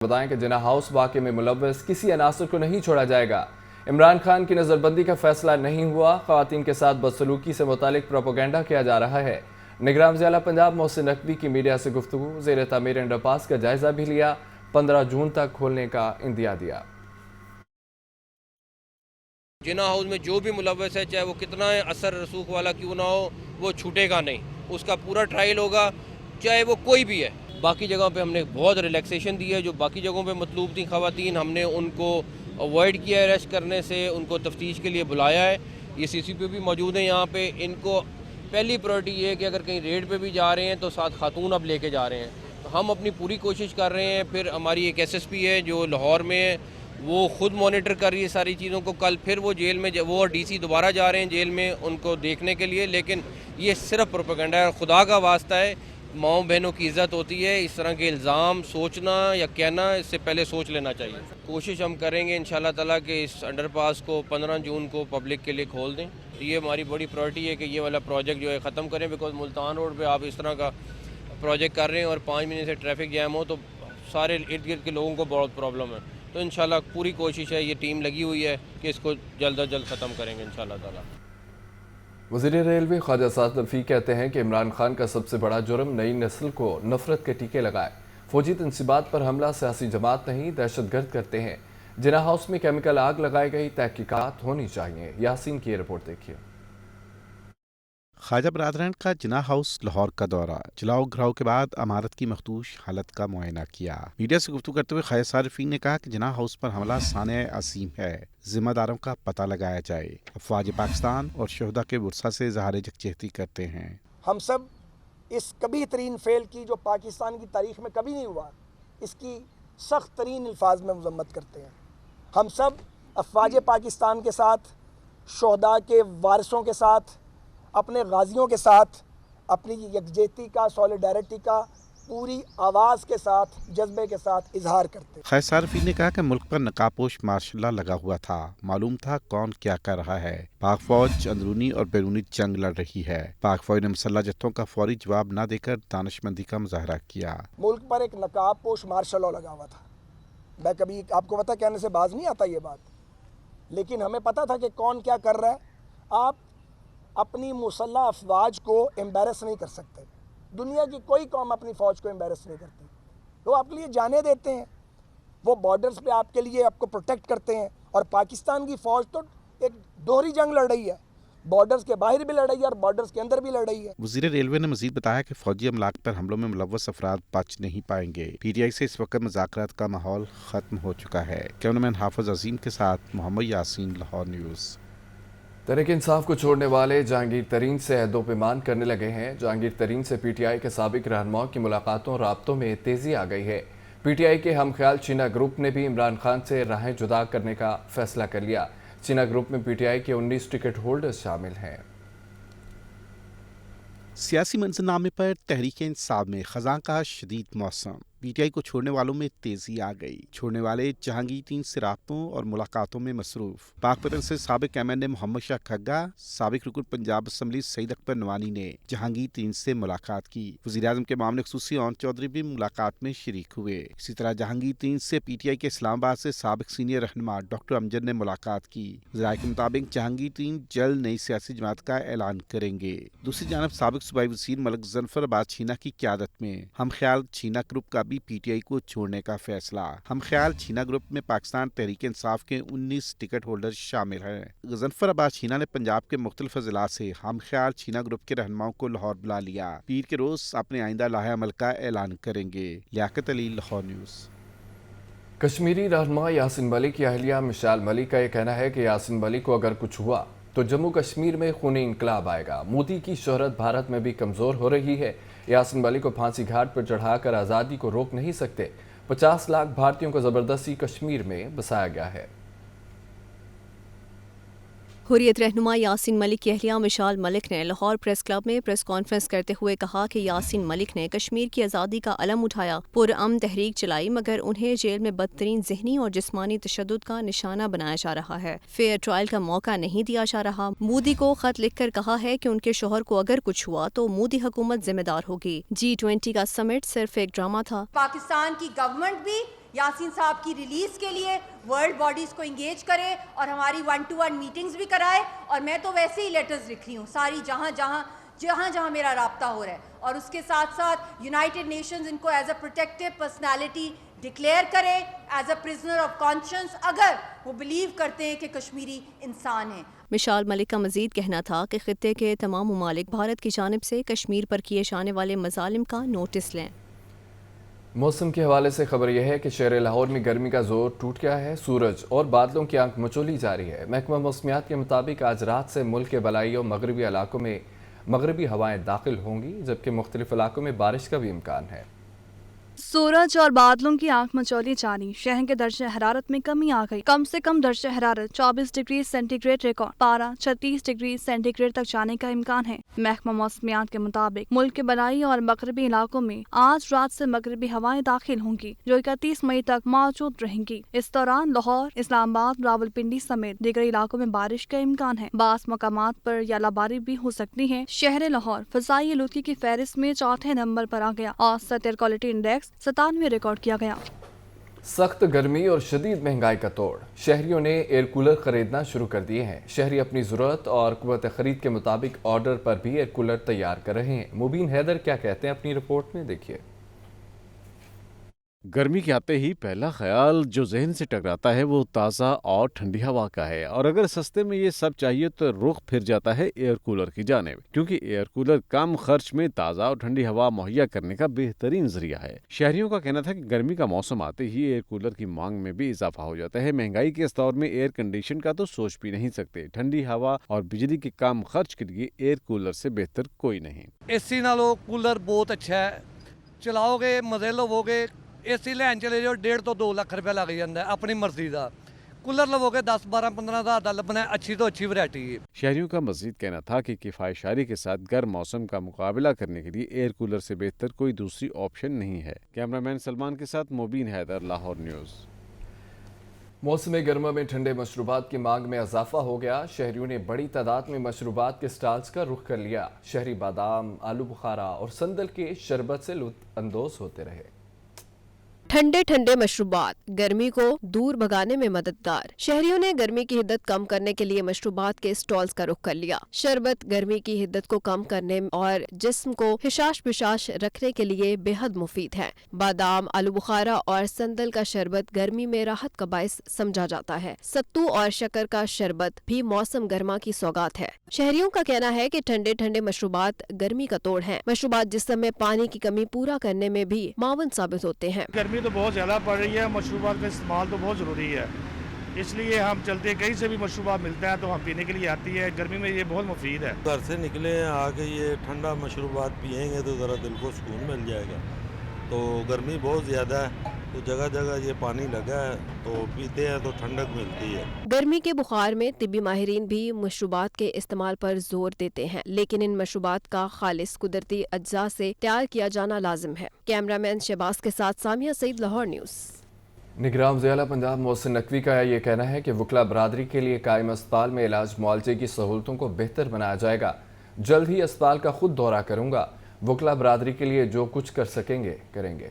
بتائیں کہ جناح ہاؤس واقعے میں ملوث کسی عناصر کو نہیں چھوڑا جائے گا۔ عمران خان کی نظر بندی کا فیصلہ نہیں ہوا، خواتین کے ساتھ بدسلوکی سے متعلق پروپیگنڈا کیا جا رہا ہے۔ نگراں وزیر اعلیٰ پنجاب محسن نقوی کی میڈیا سے گفتگو، زیر تعمیر انڈر پاس کا جائزہ بھی لیا، 15 جون تک کھولنے کا اندیا دیا۔ جناح ہاؤس میں جو بھی ملوث ہے، چاہے وہ کتنا اثر رسوخ والا کیوں نہ ہو، وہ چھوٹے گا نہیں، اس کا پورا ٹرائل ہوگا، چاہے وہ کوئی بھی ہے۔ باقی جگہوں پہ ہم نے بہت ریلیکسیشن دی ہے، جو باقی جگہوں پہ مطلوب تھیں خواتین، ہم نے ان کو اوائڈ کیا اریسٹ کرنے سے، ان کو تفتیش کے لیے بلایا ہے۔ یہ سی سی پی بھی موجود ہیں یہاں پہ، ان کو پہلی پرائرٹی یہ ہے کہ اگر کہیں ریڈ پہ بھی جا رہے ہیں تو ساتھ خاتون اب لے کے جا رہے ہیں۔ تو ہم اپنی پوری کوشش کر رہے ہیں۔ پھر ہماری ایک ایس ایس پی ہے جو لاہور میں ہے، وہ خود مانیٹر کر رہی ہے ساری چیزوں کو۔ کل پھر وہ جیل میں، وہ اور ڈی سی دوبارہ جا رہے ہیں جیل میں ان کو دیکھنے کے لیے، لیکن یہ صرف پروپیگنڈا ہے۔ خدا کا واسطہ ہے، ماؤں بہنوں کی عزت ہوتی ہے، اس طرح کے الزام سوچنا یا کہنا اس سے پہلے سوچ لینا چاہیے۔ کوشش ہم کریں گے انشاءاللہ تعالیٰ کہ اس انڈر پاس کو 15 جون کو پبلک کے لیے کھول دیں۔ یہ ہماری بڑی پرائرٹی ہے کہ یہ والا پروجیکٹ جو ہے ختم کریں، بیکاز ملتان روڈ پہ آپ اس طرح کا پروجیکٹ کر رہے ہیں اور 5 مہینے سے ٹریفک جیم ہو تو سارے ارد گرد کے لوگوں کو بہت پرابلم ہے۔ تو انشاءاللہ پوری کوشش ہے، یہ ٹیم لگی ہوئی ہے کہ اس کو جلد از جلد ختم کریں گے انشاءاللہ تعالیٰ۔ وزیر ریلوے خواجہ سعد رفیع کہتے ہیں کہ عمران خان کا سب سے بڑا جرم نئی نسل کو نفرت کے ٹیکے لگائے۔ فوجی تنصیبات پر حملہ سیاسی جماعت نہیں، دہشت گرد کرتے ہیں۔ جناح ہاؤس میں کیمیکل آگ لگائی گئی، تحقیقات ہونی چاہیے۔ یاسین کی رپورٹ دیکھیے۔ خواجہ برادران کا جناح ہاؤس لاہور کا دورہ، جلاؤ گھراؤ کے بعد عمارت کی مخدوش حالت کا معائنہ کیا۔ میڈیا سے گفتگو کرتے ہوئے خواجہ سعد رفیع نے کہا کہ جناح ہاؤس پر حملہ صانع عظیم ہے، ذمہ داروں کا پتہ لگایا جائے۔ افواج پاکستان اور شہداء کے ورثہ سے اظہار یکجہتی کرتے ہیں۔ ہم سب اس کبھی ترین فعل کی جو پاکستان کی تاریخ میں کبھی نہیں ہوا، اس کی سخت ترین الفاظ میں مذمت کرتے ہیں۔ ہم سب افواج پاکستان کے ساتھ، شہداء کے وارثوں کے ساتھ، اپنے غازیوں کے ساتھ اپنی یکجہتی کا، سولیڈیرٹی کا پوری آواز کے ساتھ، جذبے کے ساتھ اظہار کرتے ہیں۔ خواجہ سعد رفیع نے کہا کہ ملک پر نقاب پوش مارشل لا لگا ہوا تھا، معلوم تھا کون کیا کر رہا ہے۔ پاک فوج اندرونی اور بیرونی جنگ لڑ رہی ہے۔ پاک فوج نے مسلح جتھوں کا فوری جواب نہ دے کر دانشمندی کا مظاہرہ کیا۔ ملک پر ایک نقاب پوش مارشل لا لگا ہوا تھا۔ میں کبھی آپ کو پتہ کہنے سے باز نہیں آتا یہ بات، لیکن ہمیں پتہ تھا کہ کون کیا کر رہا ہے۔ آپ اپنی مسلح افواج کو امبیرس نہیں کر سکتے۔ دنیا کی کوئی قوم اپنی فوج کو امبیرس نہیں کرتی۔ وہ آپ کے لیے جانیں دیتے ہیں، وہ بارڈرز پہ آپ کے لیے آپ کو پروٹیکٹ کرتے ہیں۔ اور پاکستان کی فوج تو ایک دوہری جنگ لڑ رہی ہے، بارڈرز کے باہر بھی لڑ رہی ہے اور بارڈرز کے اندر بھی لڑ رہی ہے۔ وزیر ریلوے نے مزید بتایا کہ فوجی املاک پر حملوں میں ملوث افراد بچ نہیں پائیں گے۔ پی ٹی آئی سے اس وقت مذاکرات کا ماحول ختم ہو چکا ہے۔ کیمرامین حافظ عظیم کے ساتھ محمد یاسین، لاہور نیوز۔ تحریک انصاف کو چھوڑنے والے جہانگیر ترین سے عہد و پیمان کرنے لگے ہیں۔ جہانگیر ترین سے پی ٹی آئی کے سابق رہنماؤں کی ملاقاتوں اور رابطوں میں تیزی آ گئی ہے۔ پی ٹی آئی کے ہم خیال چینا گروپ نے بھی عمران خان سے راہیں جدا کرنے کا فیصلہ کر لیا۔ چینا گروپ میں پی ٹی آئی کے 19 ٹکٹ ہولڈرز شامل ہیں۔ سیاسی منظرنامے پر تحریک انصاف میں خزاں کا شدید موسم، پی ٹی آئی کو چھوڑنے والوں میں تیزی آ گئی۔ چھوڑنے والے جہانگیر ترین سے رابطوں اور ملاقاتوں میں مصروف۔ پاک پتن سے سابق ایم این اے محمد شاہ کھگا، سابق رکن پنجاب اسمبلی سعید اکبر نوانی نے جہانگیر ترین سے ملاقات کی۔ وزیر اعظم کے معاملے خصوصی اون چودھری بھی ملاقات میں شریک ہوئے۔ اسی طرح جہانگیر ترین سے پی ٹی آئی کے اسلام آباد سے سابق سینئر رہنما ڈاکٹر امجد نے ملاقات کی۔ ذرائع کے مطابق جہانگیر ترین جلد نئی سیاسی جماعت کا اعلان کریں گے۔ دوسری جانب سابق صوبائی وزیر ملک ظفر عباس چھینا کی قیادت میں ہم خیال چھینا گروپ کا بھی پی ٹی آئی کو چھوڑنے کا فیصلہ۔ ہم خیال چھینا گروپ میں پاکستان تحریک انصاف کے 19 ٹکٹ ہولڈر شامل ہیں۔ ظفر عباس چھینا نے پنجاب کے مختلف اضلاع سے ہم خیال چھینا گروپ کے رہنماؤں کو لاہور بلا لیا۔ پیر کے روز اپنے آئندہ لاہے عمل کا اعلان کریں گے۔ لیاقت علی، لاہور نیوز۔ کشمیری رہنما یاسین ملک کی اہلیہ مشال ملک کا یہ کہنا ہے کہ یاسین ملک کو اگر کچھ ہوا تو جموں کشمیر میں خونی انقلاب آئے گا۔ مودی کی شہرت بھارت میں بھی کمزور ہو رہی ہے۔ یاسین ملک کو پھانسی گھاٹ پر چڑھا کر آزادی کو روک نہیں سکتے۔ 50 لاکھ بھارتیوں کو زبردستی کشمیر میں بسایا گیا ہے۔ حریت رہنما یاسین ملک کی اہلیہ مشال ملک نے لاہور پریس کلب میں پریس کانفرنس کرتے ہوئے کہا کہ یاسین ملک نے کشمیر کی آزادی کا علم اٹھایا، پرامن تحریک چلائی، مگر انہیں جیل میں بدترین ذہنی اور جسمانی تشدد کا نشانہ بنایا جا رہا ہے۔ فیئر ٹرائل کا موقع نہیں دیا جا رہا۔ مودی کو خط لکھ کر کہا ہے کہ ان کے شوہر کو اگر کچھ ہوا تو مودی حکومت ذمہ دار ہوگی۔ G20 کا سمٹ صرف ایک ڈرامہ تھا۔ پاکستان کی گورنمنٹ بھی یاسین صاحب کی ریلیز کے لیے ورلڈ باڈیز کو انگیج کرے اور ہماری 1-to-1 میٹنگز بھی کرائے. اور میں تو ویسے ہی لیٹرز لکھ رہی ہوں ساری جہاں میرا رابطہ ہو رہا ہے. اور اس کے ساتھ ساتھ یونائٹڈ نیشنز ان کو as a protective personality declare کرے, as a prisoner of conscience, اگر وہ بلیو کرتے ہیں کہ کشمیری انسان ہیں. مشال ملک کا مزید کہنا تھا کہ خطے کے تمام ممالک بھارت کی جانب سے کشمیر پر کیے جانے والے مظالم کا نوٹس لیں. موسم کے حوالے سے خبر یہ ہے کہ شہر لاہور میں گرمی کا زور ٹوٹ گیا ہے. سورج اور بادلوں کی آنکھ مچولی جاری ہے. محکمہ موسمیات کے مطابق آج رات سے ملک کے بالائی اور مغربی علاقوں میں مغربی ہوائیں داخل ہوں گی, جبکہ مختلف علاقوں میں بارش کا بھی امکان ہے. سورج اور بادلوں کی آنکھ مچولی جاری. شہر کے درجہ حرارت میں کمی آ گئی. کم سے کم درجہ حرارت 24 ڈگری سینٹی گریڈ ریکارڈ, پارہ 36 ڈگری سینٹی گریڈ تک جانے کا امکان ہے. محکمہ موسمیات کے مطابق ملک کے بالائی اور مغربی علاقوں میں آج رات سے مغربی ہوائیں داخل ہوں گی, جو 31 مئی تک موجود رہیں گی. اس دوران لاہور, اسلام آباد, راولپنڈی سمیت دیگر علاقوں میں بارش کا امکان ہے. بعض مقامات پر یالہ باری بھی ہو سکتی ہے. شہر لاہور فضائی آلودگی کی فہرست میں 4تھے نمبر پر آ گیا اور ایئر کوالٹی انڈیکس 97 ریکارڈ کیا گیا. سخت گرمی اور شدید مہنگائی کا توڑ. شہریوں نے ایئر کولر خریدنا شروع کر دیے ہیں. شہری اپنی ضرورت اور قوت خرید کے مطابق آرڈر پر بھی ایئر کولر تیار کر رہے ہیں. مبین حیدر کیا کہتے ہیں اپنی رپورٹ میں, دیکھیے. گرمی کے آتے ہی پہلا خیال جو ذہن سے ٹکراتا ہے وہ تازہ اور ٹھنڈی ہوا کا ہے, اور اگر سستے میں یہ سب چاہیے تو رخ پھر جاتا ہے ایئر کولر کی جانب, کیونکہ ایئر کولر کم خرچ میں تازہ اور ٹھنڈی ہوا مہیا کرنے کا بہترین ذریعہ ہے. شہریوں کا کہنا تھا کہ گرمی کا موسم آتے ہی ایئر کولر کی مانگ میں بھی اضافہ ہو جاتا ہے. مہنگائی کے اس دور میں ایئر کنڈیشن کا تو سوچ بھی نہیں سکتے. ٹھنڈی ہوا اور بجلی کے کم خرچ کے لیے ایئر کولر سے بہتر کوئی نہیں. اے سی نالوں کولر بہت اچھا ہے, چلاؤ گے مزے لو گے. اے سی لین چلے جاؤ 1.5 ਤੋਂ 2 ਲੱਖ ਰੁਪਏ ਲੱਗ ਜਾਂਦਾ ہے اپنی مرضی ਦਾ. کولر لوگے 10 12 15 ہزار کا لبنا ہے, اچھی تو اچھی ورائٹی ہے. شہریوں کا مزید کہنا تھا کہ کفایت شاری کے ساتھ گرم موسم کا مقابلہ کرنے کے لیے ایئر کولر سے بہتر کوئی دوسری آپشن نہیں ہے. کیمرہ مین سلمان کے ساتھ مبین حیدر, لاہور نیوز. موسم گرما میں ٹھنڈے مشروبات کی مانگ میں اضافہ ہو گیا. شہریوں نے بڑی تعداد میں مشروبات کے سٹالز کا رخ کر لیا. شہری بادام, آلو بخارا اور سندل کے شربت سے لطف اندوز ہوتے رہے. ٹھنڈے ٹھنڈے مشروبات گرمی کو دور بھگانے میں مددگار. شہریوں نے گرمی کی حدت کم کرنے کے لیے مشروبات کے سٹالز کا رخ کر لیا. شربت گرمی کی حدت کو کم کرنے اور جسم کو حشاش بشاش رکھنے کے لیے بے حد مفید ہے. بادام, آلو بخارا اور سندل کا شربت گرمی میں راحت کا باعث سمجھا جاتا ہے. ستو اور شکر کا شربت بھی موسم گرما کی سوغات ہے. شہریوں کا کہنا ہے کہ ٹھنڈے ٹھنڈے مشروبات گرمی کا توڑ ہیں. مشروبات جسم میں پانی کی کمی پورا کرنے میں بھی معاون ثابت ہوتے ہیں. گرمی تو بہت زیادہ پڑ رہی ہے, مشروبات کا استعمال تو بہت ضروری ہے, اس لیے ہم چلتے کہیں سے بھی مشروبات ملتا ہے تو ہم پینے کے لیے آتی ہے. گرمی میں یہ بہت مفید ہے. گھر سے نکلے ہیں آ کے یہ ٹھنڈا مشروبات پئیں گے تو ذرا دل کو سکون مل جائے گا. تو گرمی بہت زیادہ ہے تو جگہ جگہ یہ پانی لگا ہے تو پیتے ہیں تو ٹھنڈک ملتی ہے. گرمی کے بخار میں طبی ماہرین بھی مشروبات کے استعمال پر زور دیتے ہیں, لیکن ان مشروبات کا خالص قدرتی اجزاء سے تیار کیا جانا لازم ہے. کیمرہ مین شہباز کے ساتھ سامیہ سعید, لاہور نیوز. نگراں وزیر اعلیٰ پنجاب محسن نقوی کا یہ کہنا ہے کہ وکلا برادری کے لیے قائم اسپتال میں علاج معالجے کی سہولتوں کو بہتر بنایا جائے گا. جلد ہی اسپتال کا خود دورہ کروں گا. وکلا برادری کے لیے جو کچھ کر سکیں گے کریں گے.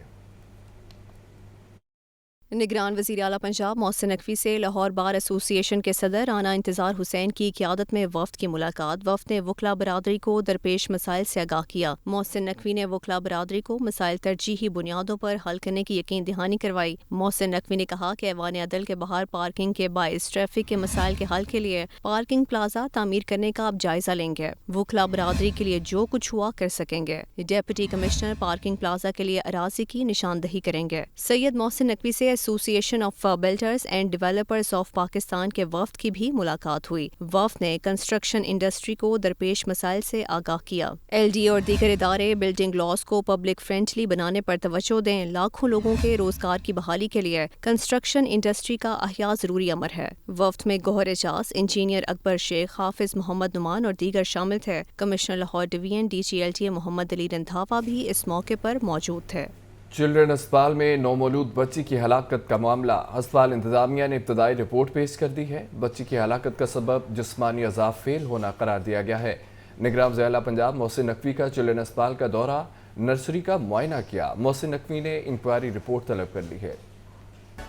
نگران وزیر اعلیٰ پنجاب محسن نقوی سے لاہور بار ایسوسی ایشن کے صدر رانا انتظار حسین کی قیادت میں وفد کی ملاقات. وفد نے وکلا برادری کو درپیش مسائل سے آگاہ کیا. محسن نقوی نے وکلا برادری کو مسائل ترجیحی بنیادوں پر حل کرنے کی یقین دہانی کروائی. محسن نقوی نے کہا کہ ایوان عدل کے باہر پارکنگ کے باعث ٹریفک کے مسائل کے حل کے لیے پارکنگ پلازا تعمیر کرنے کا اب جائزہ لیں گے. وکلا برادری کے لیے جو کچھ ہوا کر سکیں گے. ڈپٹی کمشنر پارکنگ پلازا کے لیے اراضی کی نشاندہی کریں گے. سید محسن نقوی سے ایسوسی ایشن of builders and developers of Pakistan کے وفد کی بھی ملاقات ہوئی. وفد نے کنسٹرکشن انڈسٹری کو درپیش مسائل سے آگاہ کیا. ایل ڈی اور دیگر ادارے بلڈنگ لاز کو پبلک فرینڈلی بنانے پر توجہ دیں. لاکھوں لوگوں کے روزگار کی بحالی کے لیے کنسٹرکشن انڈسٹری کا احیاء ضروری امر ہے. وفد میں گوہر اعجاز, انجینئر اکبر شیخ, حافظ محمد نعمان اور دیگر شامل تھے. Commissioner Lahore division D G L T Muhammad Ali Randhawa بھی اس موقع پر موجود تھے. چلڈرن اسپتال میں نومولود بچی کی ہلاکت کا معاملہ. اسپتال انتظامیہ نے ابتدائی رپورٹ پیش کر دی ہے. بچی کی ہلاکت کا سبب جسمانی اعضاء فیل ہونا قرار دیا گیا ہے. نگراں وزیر اعلیٰ پنجاب محسن نقوی کا چلڈرن اسپتال کا دورہ, نرسری کا معائنہ کیا. محسن نقوی نے انکوائری رپورٹ طلب کر لی ہے.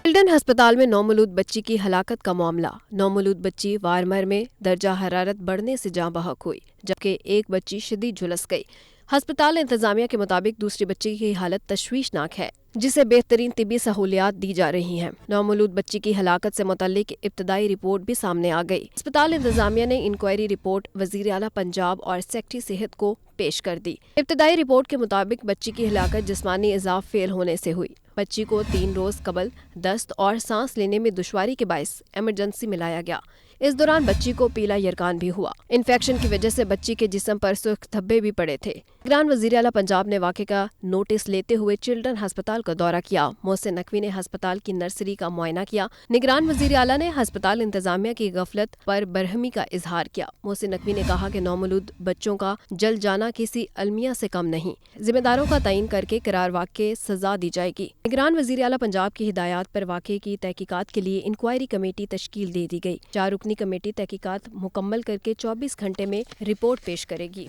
चिल्ड्रन अस्पताल में नौमौलूद बच्ची की हलाकत का मामला। नौमौलूद बच्ची वारमर में दर्जा हरारत बढ़ने से जाँ बहक हुई, जबकि एक बच्ची शदीद झुलस गई। अस्पताल इंतजामिया के मुताबिक दूसरी बच्ची की हालत तशवीशनाक है, जिसे बेहतरीन तिबी सहूलियात दी जा रही हैं। नौमौलूद बच्ची की हलाकत से मुतल्लिक इब्तदाई रिपोर्ट भी सामने आ गई। अस्पताल इंतजामिया ने इंक्वायरी रिपोर्ट वजीर आला पंजाब और सेक्रेटरी सेहत को पेश कर दी। इब्तदाई रिपोर्ट के मुताबिक बच्ची की हलाकत जिस्मानी इजाफ फेल होने से हुई। बच्ची को 3 रोज कबल दस्त और सांस लेने में दुश्वारी के बायस इमरजेंसी में लाया गया। इस दौरान बच्ची को पीला यरकान भी हुआ। इन्फेक्शन की वजह से बच्ची के जिस्म पर सुर्ख धब्बे भी पड़े थे। निगरान वजीर आला पंजाब ने वाक़े का नोटिस लेते हुए चिल्ड्रन अस्पताल का दौरा किया। मोहसिन नकवी ने अस्पताल की नर्सरी का मुआयना किया। निगरान वजीर आला ने अस्पताल इंतजामिया की गफलत पर बरहमी का इजहार किया। मोहसिन नकवी ने कहा कि नौमौलूद बच्चों का जल जाना किसी अलमिया से कम नहीं। जिम्मेदारों का तयन करके करार वाक़े सजा दी जाएगी। निगरान वजीर आला पंजाब की हिदायत पर वाक़े की तहकीकात के लिए इंक्वायरी कमेटी तश्कील दे दी गई। 4 रुकनी कमेटी तहकीकात मुकम्मल करके 24 घंटे में रिपोर्ट पेश करेगी।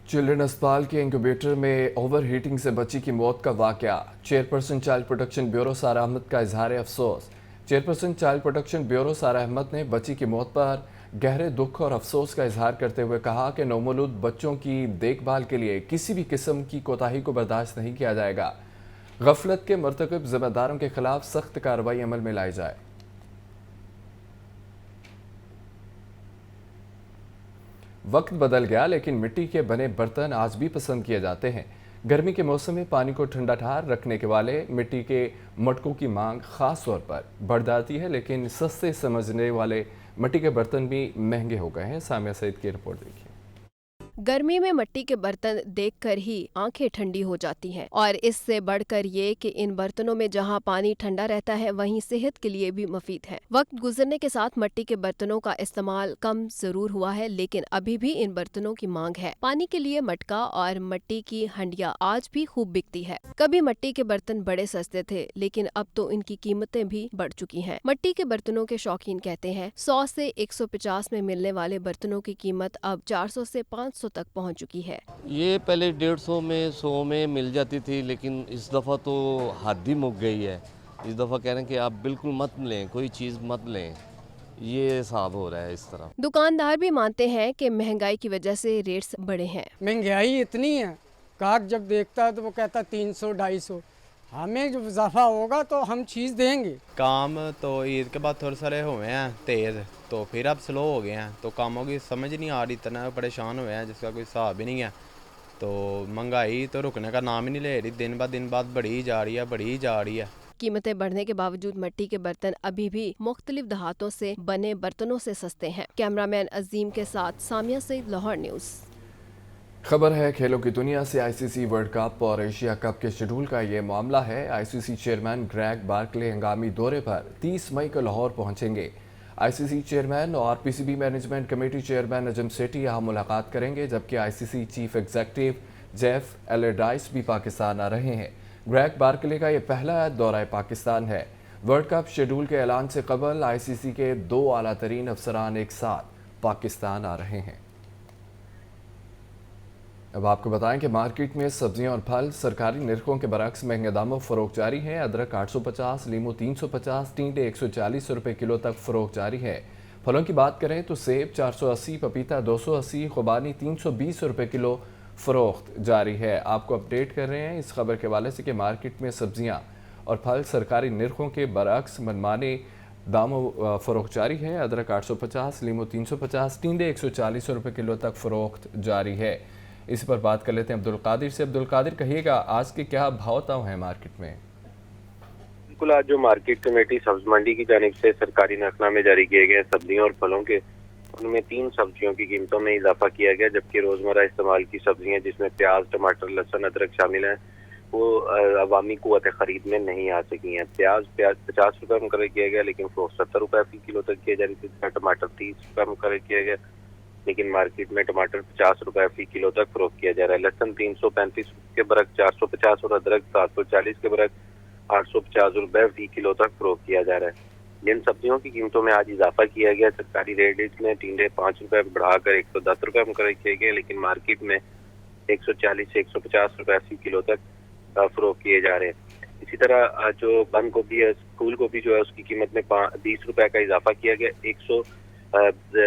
चिल्ड्रन अस्पताल के इंक्यूबेटर में ओवर हीटिंग से बच्ची की मौत का वाकया। चेयरपर्सन चाइल्ड प्रोटेक्शन ब्यूरो सारा अहमद का इजहार अफसोस। चेयरपर्सन चाइल्ड प्रोटेक्शन ब्यूरो सारा अहमद ने बच्ची की मौत पर गहरे दुख और अफसोस का इजहार करते हुए कहा कि नौमौलूद बच्चों की देखभाल के लिए किसी भी किस्म की कोताही को बर्दाश्त नहीं किया जाएगा। गफलत के मर्तकब जिम्मेदारों के खिलाफ सख्त कार्रवाई अमल में लाई जाए। वक्त बदल गया, लेकिन मिट्टी के बने बर्तन आज भी पसंद किए जाते हैं। गर्मी के मौसम में पानी को ठंडा ठार रखने के वाले मिट्टी के मटकों की मांग खास तौर पर बढ़ जाती है, लेकिन सस्ते समझने वाले मिट्टी के बर्तन भी महंगे हो गए हैं। सामिया सईद की रिपोर्ट देखिए। गर्मी में मिट्टी के बर्तन देखकर ही आंखें ठंडी हो जाती हैं, और इससे बढ़कर ये कि इन बर्तनों में जहां पानी ठंडा रहता है वहीं सेहत के लिए भी मुफीद है। वक्त गुजरने के साथ मिट्टी के बर्तनों का इस्तेमाल कम जरूर हुआ है, लेकिन अभी भी इन बर्तनों की मांग है। पानी के लिए मटका और मिट्टी की हंडिया आज भी खूब बिकती है। कभी मिट्टी के बर्तन बड़े सस्ते थे, लेकिन अब तो इनकी कीमतें भी बढ़ चुकी हैं। मिट्टी के बर्तनों के शौकीन कहते हैं 100 से 150 में मिलने वाले बर्तनों की कीमत अब 400 से 500 तक पहुंच चुकी है। ये पहले 150 में 100 में मिल जाती थी, लेकिन इस दफ़ा तो हद ही मुक गई है। इस दफ़ा कह रहे हैं कि आप बिल्कुल मत लें, कोई चीज़ मत लें, ये हिसाब हो रहा है इस तरह। दुकानदार भी मानते हैं कि महंगाई की वजह से रेट्स बढ़े हैं। महंगाई इतनी है, ग्राहक जब देखता है तो वो कहता है 300-250। हमें जो इजाफा होगा तो हम चीज़ देंगे। काम तो ईद के बाद थोड़े सारे हुए हैं तेज़, तो फिर अब स्लो हो गए हैं, तो कामों की समझ नहीं आ रही, इतना परेशान हुए हैं जिसका कोई हिसाब ही नहीं है। तो महंगाई तो रुकने का नाम ही नहीं ले रही, दिन बाद बढ़ी जा रही है। कीमतें बढ़ने के बावजूद मिट्टी के बर्तन अभी भी मुख्तलिफ दहातों से बने बर्तनों से सस्ते हैं। कैमरामैन अजीम के साथ सामिया सईद, लाहौर न्यूज़। खबर है खेलों की दुनिया से। आईसीसी वर्ल्ड कप और एशिया कप के शेड्यूल का ये मामला है। आईसीसी चेयरमैन ग्रेग बार्कले हंगामी दौरे पर 30 मई को लाहौर पहुंचेंगे। आईसीसी चेयरमैन और PCB management committee chairman Najam Sethi यहाँ मुलाकात करेंगे, जबकि आईसीसी चीफ एग्जीक्यूटिव जेफ एलेडाइस भी पाकिस्तान आ रहे हैं। ग्रेग बार्कले का ये पहला दौरा पाकिस्तान है। वर्ल्ड कप शेड्यूल के ऐलान से कबल आईसीसी के 2 आला तरीन अफसरान एक साथ पाकिस्तान आ रहे हैं। अब आपको बताएं कि मार्केट में सब्जियां और फल सरकारी निर्खों के बरक्स महंगे दामों फरोख्त जारी है। अदरक 850, लीमू 350, टींडे 140 रुपये किलो तक फरोख्त जारी है। फलों की बात करें तो सेब 480, पपीता 280, खुबानी 320 रुपये किलो फरोख्त जारी है। आपको अपडेट कर रहे हैं इस खबर के हवाले से कि मार्केट में सब्जियां और फल सरकारी निर्खों के बरक्स मनमाने दामों फरोख्त जारी है। अदरक 850, लीमू 350, टींडे 140 रुपये किलो तक फरोख्त जारी है। इस पर बात कर लेते हैं अब्दुल कादिर से। अब्दुल कादिर, कहिएगा आज के क्या भाव ताव हैं मार्केट में? बिल्कुल, आज जो मार्केट कमेटी सब्ज मंडी की जानिब से सरकारी नकनामे जारी किए गए सब्जियों और फलों के, उनमें 3 सब्जियों की कीमतों में इजाफा किया गया, जबकि रोजमर्रा इस्तेमाल की सब्जियां जिसमें प्याज, टमाटर, लहसुन, अदरक शामिल हैं, वो अवामी कुव्वत खरीद में नहीं आ सकी हैं। प्याज 50 रुपये मुकर्रर किया गया, लेकिन फरोख्त 70 रुपये फी किलो तक किया जा रही थी। टमाटर 30 रुपये मुकर्रर किया गया, लेकिन मार्केट में टमाटर 50 रुपये फी किलो तक फरोख्त किया जा रहा है। लहसुन 335 के बरक 450 और अदरक 740 के बरक 850 रुपये फी किलो तक फरोख्त किया जा रहा है। जिन सब्जियों की कीमतों में आज इजाफा किया गया, सरकारी रेट में टींडे 5 रुपये बढ़ाकर 110 रुपये मुकर्रर किए गए, लेकिन मार्केट में 140 से 150 रुपये फी किलो तक फरोख्त किए जा रहे हैं। इसी तरह जो बंद गोभी है, फूल गोभी जो है उसकी कीमत में 20 रुपए का इजाफा किया गया, 100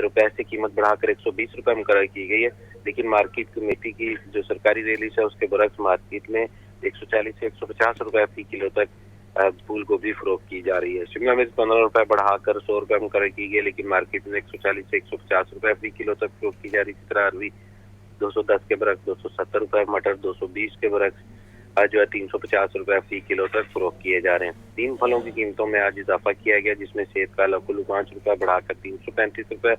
रुपए से कीमत बढ़ाकर 120 रुपए मुकर्रर की गई है। लेकिन मार्केट कमेटी की जो सरकारी रिलीज है उसके बरक्स मार्केट में 140 से 150 रुपए फी किलो तक फूल गोभी फरोख्त की जा रही है। शिमला मिर्च 15 रुपए बढ़ाकर 100 रुपए मुकर्रर की गई, लेकिन मार्केट में 140 से 150 रुपए फी किलो तक फरोख्त की जा रही है। इसी तरह अरवी 210 के बरक्स 270 रुपए, मटर 220 के बरक्स जो है 350 रुपए फी किलो तक फरोख्त किए जा रहे हैं। 3 फलों की कीमतों में आज इजाफा किया गया, जिसमें सेब का कुल्लू 5 रुपए बढ़ाकर 335 रुपए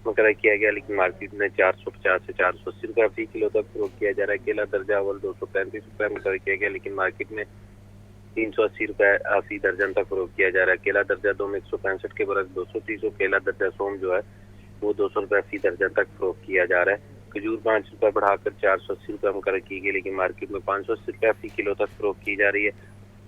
मुकर्रर किया गया, लेकिन मार्केट में 450 से 480 रुपए फी किलो तक फरोख्त किया जा रहा है। केला दर्जा अव्वल 235 रुपए मुकर्रर किया गया, लेकिन मार्केट में 380 रुपए फी दर्जन तक फरोख्त किया जा रहा है। केला दर्जा 2 में 165 के बरक्स 230, केला दर्जा सोम जो है वो 200 रुपए फी दर्जन तक फरोख्त किया जा रहा है। खजूर 5 रुपए बढ़ाकर 480 रुपए मुकर्रर की गई, लेकिन मार्केट में 580 रुपए फी किलो तक फरोख्त की जा रही है।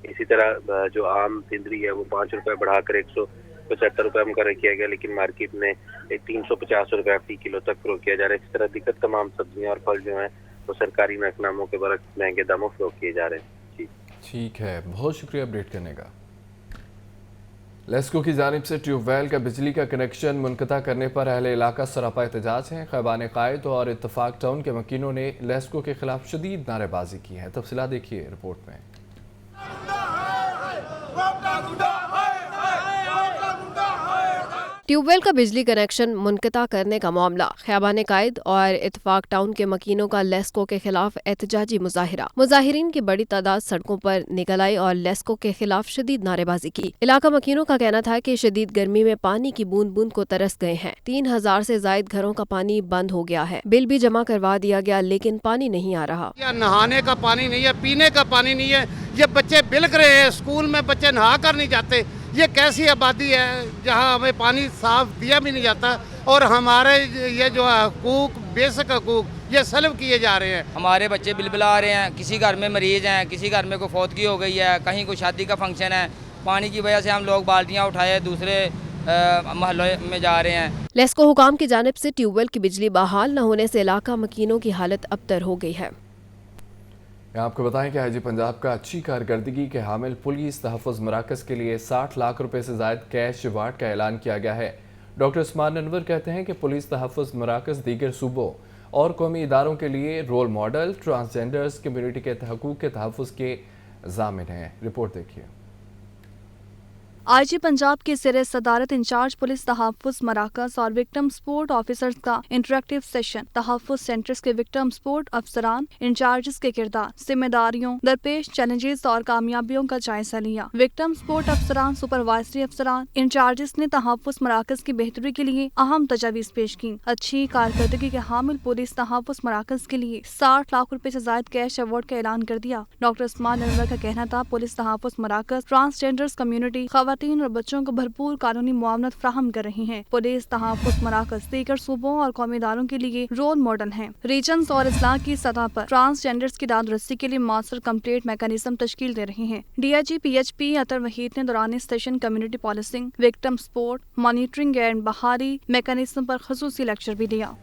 इसी तरह जो आम तिंदरी है वो 5 रुपए बढ़ाकर 175 रुपए मुकर्रर किया गया, लेकिन मार्केट में 350 रुपए फी किलो तक फरोख्त किया जा रहा है। इस तरह दिक्कत तमाम सब्जियां और फल जो हैं वो सरकारी महकनामों के बरक्स महंगे दामों फरोख्त किए जा रहे हैं। जी ठीक है, बहुत शुक्रिया अपडेट करने का। लेस्को की जानिब से ट्यूबवेल का बिजली का कनेक्शन मुनक़ता करने पर अहले इलाका सरापा एहतजाज हैं। खैबान कायद और इत्तफाक टाउन के मकीनों ने लेस्को के खिलाफ शदीद नारेबाजी की है। तफसीलात देखिए रिपोर्ट में। ट्यूबवेल का बिजली कनेक्शन मुनक़ता करने का मामला, खैबान कायद और इत्तफाक टाउन के मकीनों का लेस्को के खिलाफ एहतजाजी मुजाहिरा। मुजाहिरीन की बड़ी तादाद सड़कों पर निकल आई और लेस्को के खिलाफ शदीद नारेबाजी की। इलाका मकीनों का कहना था कि शदीद गर्मी में पानी की बूंद बूंद को तरस गए हैं। 3000 से जायद घरों का पानी बंद हो गया है। बिल भी जमा करवा दिया गया, लेकिन पानी नहीं आ रहा। नहाने का पानी नहीं है, पीने का पानी नहीं है। ये बच्चे बिलक रहे हैं, स्कूल में बच्चे नहा कर नहीं जाते। ये कैसी आबादी है जहां हमें पानी साफ दिया भी नहीं जाता और हमारे ये जो हकूक, बेसिक हकूक, ये सल्ब किए जा रहे हैं। हमारे बच्चे बिलबिला आ रहे हैं, किसी घर में मरीज हैं, किसी घर में कोई फौतगी हो गई है, कहीं कोई शादी का फंक्शन है। पानी की वजह से हम लोग बाल्टियाँ उठाए दूसरे महल्ले में जा रहे हैं। लेस्को हुकाम की जानिब से ट्यूबवेल की बिजली बहाल न होने से इलाका मकीनों की हालत अबतर हो गई है। आपको बताएं कि आईजी पंजाब का अच्छी कारकर्दगी के हामिल पुलिस तहफ़्फ़ुज़ मराकज़ के लिए 60 लाख रुपए से ज़ायद कैश अवार्ड का ऐलान किया गया है। डॉक्टर उस्मान अनवर कहते हैं कि पुलिस तहफ़्फ़ुज़ मराकज़ दीगर सूबों और कौमी इदारों के लिए रोल मॉडल, ट्रांसजेंडर्स कम्यूनिटी के हकूक़ के तहफ़्फ़ुज़ के ज़ामिन हैं। रिपोर्ट देखिए। आईजी पंजाब के ज़ेर सदारत इंचार्ज पुलिस तहफ़्फ़ुज़ मराकज़ और विक्टिम सपोर्ट ऑफिसर्स का इंटरेक्टिव सेशन तहफ़्फ़ुज़ सेंटर्स के विक्टिम सपोर्ट अफसरान इंचार्जेस के किरदार, जिम्मेदारियों, दरपेश चैलेंजेस और कामयाबियों का जायजा लिया। विक्टिम सपोर्ट अफसरान, सुपरवाइजरी अफसरान, इंचार्जेस ने तहफ़्फ़ुज़ मराकज़ की बेहतरी के लिए अहम तजावीज़ पेश की। अच्छी कारकर्दगी के हामिल पुलिस तहफ़्फ़ुज़ मराकज़ के लिए 60 लाख रुपए से ज़ायद कैश अवार्ड का ऐलान कर दिया। डॉक्टर उस्मान अनवर का कहना था पुलिस तहफ़्फ़ुज़ मराकज़ ट्रांसजेंडर्स कम्यूनिटी, खवातीन और बच्चों को भरपूर कानूनी मुआवनत फ्राहम कर रही हैं। पुलिस तहफ़्फ़ुज़ मराकज़ दीगर सूबों और कौमी इदारों के लिए रोल मॉडल हैं। रीजन्स और इस्लाह की सतह पर ट्रांसजेंडर्स की दाद रस्सी के लिए मास्टर कंप्लेंट मैकेनिज्म तश्कील दे रहे हैं। DIG PHP अतर वहीद ने दौरान session community policing, victim support, monitoring and बहाली मैकेनिज्म पर ख़ुसूसी लेक्चर भी दिया।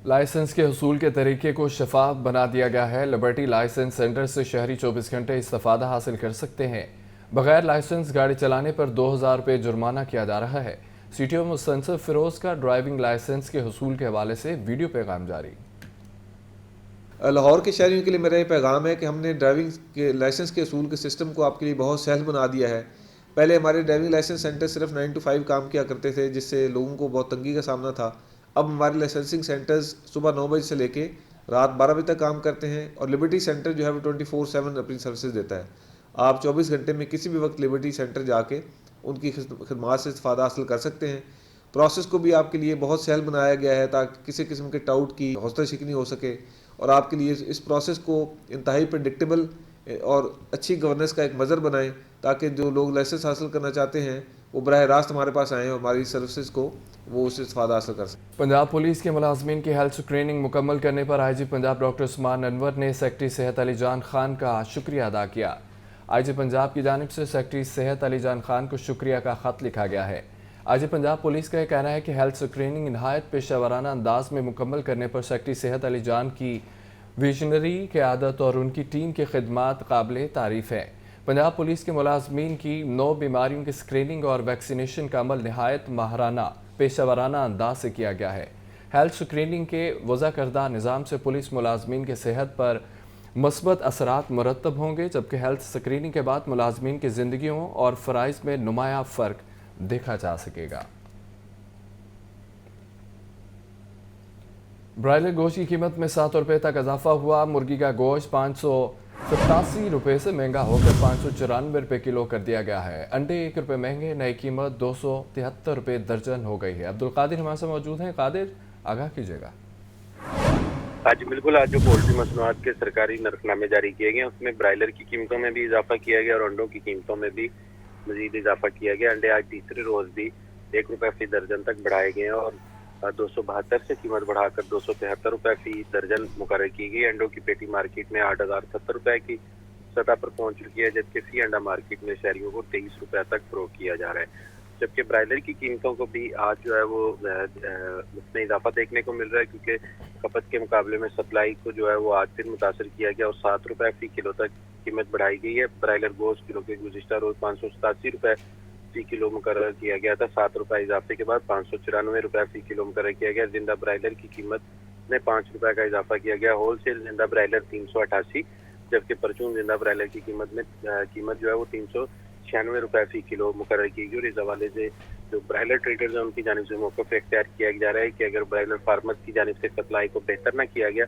लाइसेंस के हसूल के तरीके को शफाफ बना दिया गया है। लिबर्टी लाइसेंस सेंटर से शहरी 24 घंटे इस्तेफादा हासिल कर सकते हैं। बगैर लाइसेंस गाड़ी चलाने पर 2000 रुपये जुर्माना किया जा रहा है। CTO मुस्तनसिफ फिरोज का ड्राइविंग लाइसेंस के हसूल के हवाले से वीडियो पैगाम जारी। लाहौर के शहरियों के लिए मेरा ये पैगाम है कि हमने ड्राइविंग के लाइसेंस के हसूल के सिस्टम को आपके लिए बहुत सहल बना दिया है। पहले हमारे ड्राइविंग लाइसेंस सेंटर सिर्फ 9 to 5 काम किया करते थे, जिससे लोगों को बहुत तंगी का सामना था। अब हमारे लाइसेंसिंग सेंटर्स सुबह 9 बजे से लेके रात 12 बजे तक काम करते हैं और लिबर्टी सेंटर जो है वो 24/7 अपनी सर्विसेज देता है। आप 24 घंटे में किसी भी वक्त लिबर्टी सेंटर जाके उनकी खिदमात से इस्तेफादा हासिल कर सकते हैं। प्रोसेस को भी आपके लिए बहुत सहल बनाया गया है ताकि किसी किस्म के टाउट की हौसला शिकनी हो सके और आपके लिए इस प्रोसेस को इंतहाई प्रेडिक्टेबल और अच्छी गवर्नेंस का एक मज़र बनाएं ताकि जो लोग लाइसेंस हासिल करना चाहते हैं वो बराह रास्त हमारे पास आएँ और हमारी सर्विसेज को वो उससे इस्तेफादा हासिल कर सकें। पंजाब पुलिस के मुलाजमीन की हेल्थ स्क्रीनिंग मुकम्मल करने पर IG पंजाब डॉक्टर उस्मान अनवर ने सेक्रेटरी सेहत अली जान खान का शुक्रिया अदा किया। IG पंजाब की जानिब से सेक्रेटरी सेहत अली जान खान को शुक्रिया का ख़त लिखा गया है। IG पंजाब पुलिस का यह कहना है कि हेल्थ स्क्रीनिंग नहायत पेशेवराना अंदाज में मुकम्मल करने पर सेक्रेटरी सेहत अली जान की विजनरी क़यादत और उनकी टीम की खिदमात काबिल तारीफ़ है। पंजाब पुलिस के मुलाजमीन की 9 बीमारियों की स्क्रीनिंग और वैक्सीनेशन का अमल नहायत माहराना पेशावराना अंदाज से किया गया है। हेल्थ स्क्रीनिंग के वज़ा करदा निज़ाम से पुलिस मुलाजमीन की सेहत पर मस्बत असरात मुरतब होंगे, जबकि हेल्थ स्क्रीनिंग के बाद मुलाजमीन की ज़िंदगियों और फ़राइज़ में नुमाया फ़र्क देखा जा सकेगा। ब्रायलर गोश्त की कीमत में 7 रुपये तक इजाफा हुआ। मुर्गी का गोश्त 587 रुपये से महंगा होकर 594 रुपये किलो कर दिया गया है। अंडे 1 रुपये महंगे, नई कीमत 273 रुपये दर्जन हो गई है। अब्दुल कादिर हमारे साथ मौजूद हैं। कादिर, आगाह कीजिएगा। आज बिल्कुल, आज जो पोल्ट्री मसनूआत के सरकारी नरखनामे जारी किए गए उसमें ब्रायलर की कीमतों में भी इजाफा किया गया और अंडों की कीमतों में भी मजीद इजाफा किया गया। अंडे आज तीसरे रोज भी 1 रुपये फी दर्जन तक बढ़ाए गए और 272 से कीमत बढ़ाकर 273 रुपये फी दर्जन मुकर्रर की गई। अंडों की पेटी मार्केट में 8,070 रुपये की सतह पर पहुंच चुकी है, जबकि फी अंडा मार्केट में शहरियों को 23 रुपये तक फरोख्त किया जा रहा है। जबकि ब्रायलर की कीमतों को भी आज जो है वो उसमें इजाफा देखने को मिल रहा है, क्योंकि खपत के मुकाबले में सप्लाई को जो है वो आज फिर मुतासर किया गया और 7 रुपये फी किलो तक कीमत बढ़ाई गई है। ब्रायलर गोश्त किलो के गुज़िश्ता रोज 587 रुपये फी किलो मुकर्रर किया गया था। 7 रुपये इजाफे के बाद 594 रुपये फी किलो मुकर्रर किया गया। जिंदा ब्रायलर की कीमत में 5 रुपये का इजाफा किया गया। होल सेल जिंदा ब्रायलर 388, जबकि परचून जिंदा ब्रायलर की कीमत जो है वो 396 रुपये फी किलो मुकर्रर की गई। और इस हवाले से जो ब्रायलर ट्रेडर्स हैं उनकी जानिब से मौक़िफ़ इख्तियार किया जा रहा है कि अगर ब्रायलर फार्मर्स की जानिब से सप्लाई को बेहतर न किया गया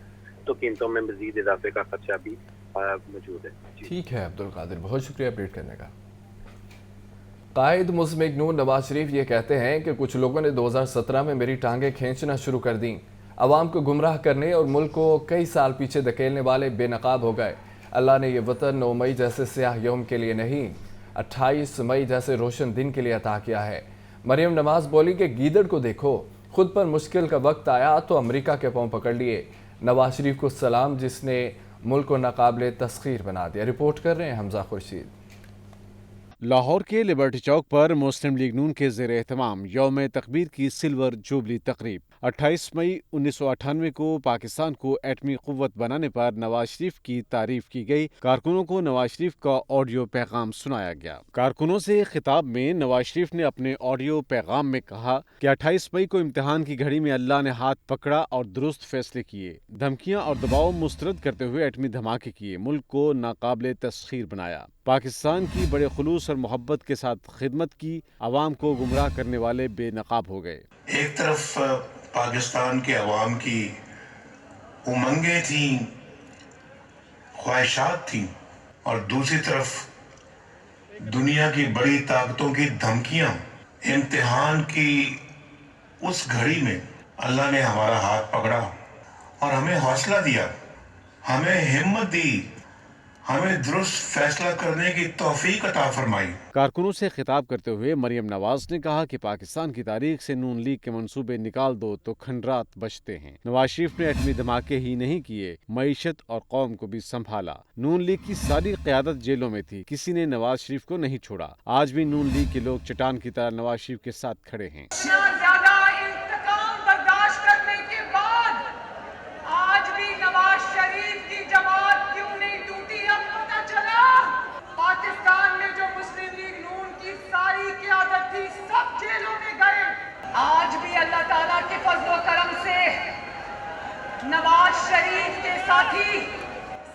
तो कीमतों में मज़ीद इजाफे का खदशा भी मौजूद है। ठीक है अब्दुल कादिर, बहुत शुक्रिया अपडेट करने का। कायद मुज़मिगनून नवाज शरीफ ये कहते हैं कि कुछ लोगों ने 2017 में मेरी टांगें खींचना शुरू कर दी। अवाम को गुमराह करने और मुल्क को कई साल पीछे धकेलने वाले बेनकाब हो गए। अल्लाह ने यह वतन 9 मई जैसे स्याह यौम के लिए नहीं, 28 मई जैसे रोशन दिन के लिए अता किया है। मरियम नवाज बोली कि गीदड़ को देखो, खुद पर मुश्किल का वक्त आया तो अमेरिका के पांव पकड़ लिए। नवाज शरीफ को सलाम जिसने मुल्क को नाकाबिले तस्खीर बना दिया। रिपोर्ट कर रहे हैं हमजा खुर्शीद। लाहौर के लिबर्टी चौक पर मुस्लिम लीग नून के ज़ेर एहतमाम यौम तकबीर की सिल्वर जुबली तकरीब। 28 मई 1998 को पाकिस्तान को एटमी क़ुव्वत बनाने पर नवाज शरीफ की तारीफ की गई। कारकुनों को नवाज शरीफ का ऑडियो पैगाम सुनाया गया। कारकुनों से खिताब में नवाज शरीफ ने अपने ऑडियो पैगाम में कहा कि 28 मई को इम्तिहान की घड़ी में अल्लाह ने हाथ पकड़ा और दुरुस्त फैसले किए, धमकियां और दबाव मुस्तरद करते हुए एटमी धमाके किए, मुल्क को नाकाबिले तस्खीर बनाया, पाकिस्तान की बड़े खुलूस और मोहब्बत के साथ खिदमत की, आवाम को गुमराह करने वाले बेनकाब हो गए। एक तरफ पाकिस्तान के अवाम की उमंगें थीं, ख्वाहिशात थीं, और दूसरी तरफ दुनिया की बड़ी ताकतों की धमकियां। इम्तिहान की उस घड़ी में अल्लाह ने हमारा हाथ पकड़ा और हमें हौसला दिया, हमें हिम्मत दी, हमें दुरुस्त फैसला करने की तौफीक अता फरमाई। कारकुनों से खिताब करते हुए मरियम नवाज ने कहा कि पाकिस्तान की तारीख से नून लीग के मंसूबे निकाल दो तो खंडरात बचते हैं। नवाज शरीफ ने एटमी धमाके ही नहीं किए, मईशत और कौम को भी संभाला। नून लीग की सारी क़यादत जेलों में थी, किसी ने नवाज शरीफ को नहीं छोड़ा। आज भी नून लीग के लोग चट्टान की तरह नवाज शरीफ के साथ खड़े हैं। आज भी अल्लाह ताला के फज़्ल करम से नवाज शरीफ के साथी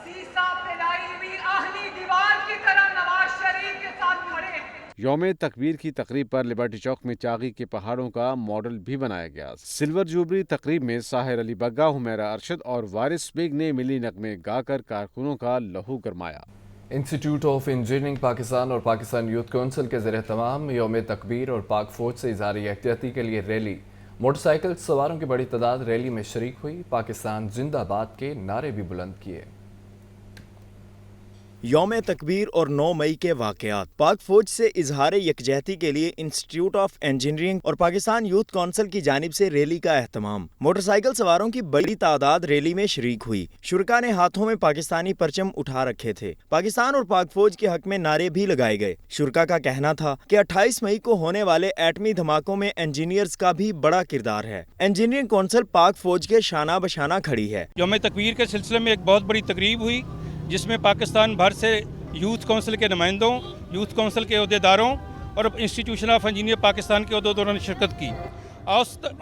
सीसा पिलाई हुई आहनी दीवार की तरह नवाज शरीफ के साथ खड़े। यौम तकबीर की तकरीब पर लिबर्टी चौक में चागी के पहाड़ों का मॉडल भी बनाया गया। सिल्वर जुबली तकरीब में साहिर अली बग्गा, हुमैरा अरशद और वारिस बेग ने मिली नगमे गाकर कारकुनों का लहू गरमाया। इंस्टीट्यूट ऑफ इंजीनियरिंग पाकिस्तान और पाकिस्तान यूथ काउंसिल के ज़रिए तमाम यौम तकबीर और पाक फौज से इज़हार एहतियाती के लिए रैली। मोटरसाइकिल सवारों की बड़ी तादाद रैली में शरीक हुई। पाकिस्तान जिंदाबाद के नारे भी बुलंद किए। यौम तकबीर और 9 मई के वाक़यात। पाक फौज से इजहार यकजहती के लिए इंस्टीट्यूट ऑफ इंजीनियरिंग और पाकिस्तान यूथ काउंसिल की जानिब से रैली का एहतमाम। मोटरसाइकिल सवारों की बड़ी तादाद रैली में शरीक हुई। शुरका ने हाथों में पाकिस्तानी परचम उठा रखे थे। पाकिस्तान और पाक फौज के हक में नारे भी लगाए गए। शुरका का कहना था कि 28 मई को होने वाले एटमी धमाकों में इंजीनियर्स का भी बड़ा किरदार है। इंजीनियरिंग काउंसिल पाक फौज के शाना बशाना खड़ी है। यौम तकबीर के सिलसिले में एक बहुत बड़ी तकरीब हुई जिसमें पाकिस्तान भर से यूथ काउंसिल के नुमाइंदों, यूथ काउंसिल के अहदेदारों और इंस्टीट्यूशन ऑफ इंजीनियर पाकिस्तान के अहदेदारों ने शिरकत की।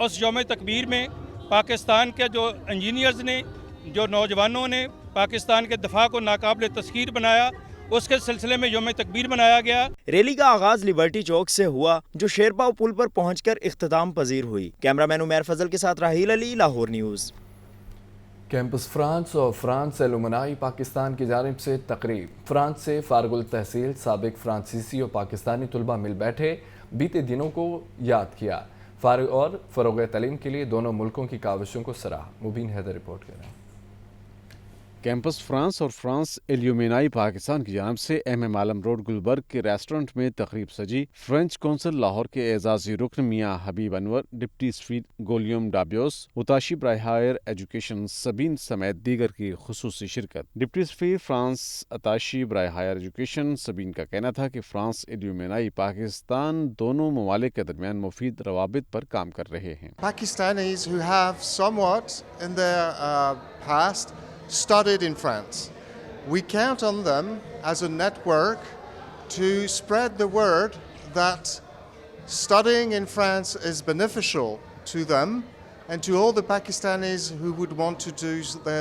उस यौम तकबीर में पाकिस्तान के जो इंजीनियर्स ने, जो नौजवानों ने पाकिस्तान के दफा को नाकाबिल तस्खीर बनाया, उसके सिलसिले में यौम तकबीर मनाया गया। रैली का आगाज लिबर्टी चौक से हुआ, जो शेरपाव पुल पर पहुंचकर इख्तिताम पजीर हुई। कैमरामैन उमैर फजल के साथ Raheel Ali, Lahore news. Campus France और फ्रांस एलुमनाई पाकिस्तान की जानिब से तकरीब। फ्रांस से फारगुल तहसील साबिक फ्रांसीसी और पाकिस्तानी तलबा मिल बैठे, बीते दिनों को याद किया और फ़रोग़ तालीम के लिए दोनों मुल्कों की काविशों को सराहा। मुबीन हैदर रिपोर्ट कर रहे हैं। कैंपस फ्रांस और फ्रांस एल्यूमिनाई पाकिस्तान की जानिब से MM आलम रोड गुलबर्ग के रेस्टोरेंट में तकरीब सजी। फ्रेंच कौंसल लाहौर के एजाजी रुकन मियाँ हबीब अनवर, डिप्टी स्पीकर गोलियम डाबियोस, मुताशी बराए हायर एजुकेशन सबीन समेत दीगर की खुसूसी शिरकत। डिप्टी स्पीकर फ्रांस अताशी बराए हायर एजुकेशन सबीन का कहना था कि फ्रांस एल्यूमिनाई पाकिस्तान दोनों ममालिक के दरमियान मुफीद रवाबित पर काम कर रहे हैं। Pakistanis who have somewhat in their past studied in France. We count on them as a network to spread the word that studying in France is beneficial to them and to all the Pakistanis who would want to do